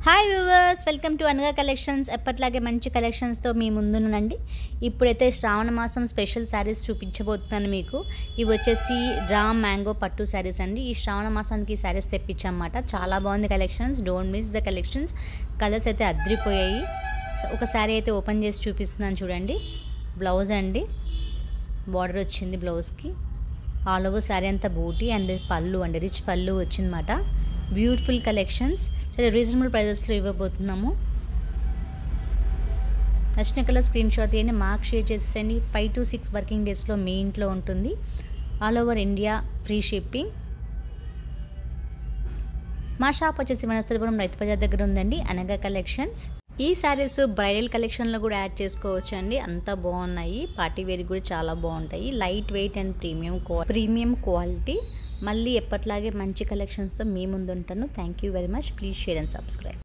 Hi viewers, welcome to అనగా collections. ఎప్పట్లాగే మంచి కలెక్షన్స్తో మీ ముందున్నానండి. ఇప్పుడైతే శ్రావణ మాసం స్పెషల్ శారీస్ చూపించబోతున్నాను మీకు. ఇవి వచ్చేసి రామ్ మ్యాంగో పట్టు శారీస్ అండి. ఈ శ్రావణ మాసానికి శారీస్ తెప్పించామన్నమాట. చాలా బాగుంది collections. Don't miss the collections. Colours అయితే అద్రిపోయాయి. ఒక శారీ అయితే ఓపెన్ చేసి చూపిస్తున్నాను చూడండి. బ్లౌజ్ అండి, బార్డర్ వచ్చింది బ్లౌజ్కి. ఆల్ ఓవర్ శారీ అంతా బూటీ అండ్ పళ్ళు అండి, రిచ్ పళ్ళు వచ్చిందన్నమాట. బ్యూటిఫుల్ కలెక్షన్స్, చాలా రీజనబుల్ ప్రైజెస్లో ఇవ్వబోతున్నాము. నచ్చిన కలర్ స్క్రీన్ షాట్ తీయండి, మార్క్ షేర్ చేసేయండి. 5 to 6 వర్కింగ్ డేస్లో మీ ఇంట్లో ఉంటుంది. All over India free shipping. మా షాప్ వచ్చేసి వనస్థలిపురం రైతు బజార్ దగ్గర ఉందండి, అనగా కలెక్షన్స్. ఈ శారీస్ బ్రైడల్ కలెక్షన్లో కూడా యాడ్ చేసుకోవచ్చు అండి. అంత బాగున్నాయి. పార్టీ వేర్ కూడా చాలా బాగుంటాయి. Light weight and premium quality. మళ్ళీ ఎప్పట్లాగే మంచి కలెక్షన్స్తో మీ ముందు ఉంటాను. Thank you very much. Please share and subscribe.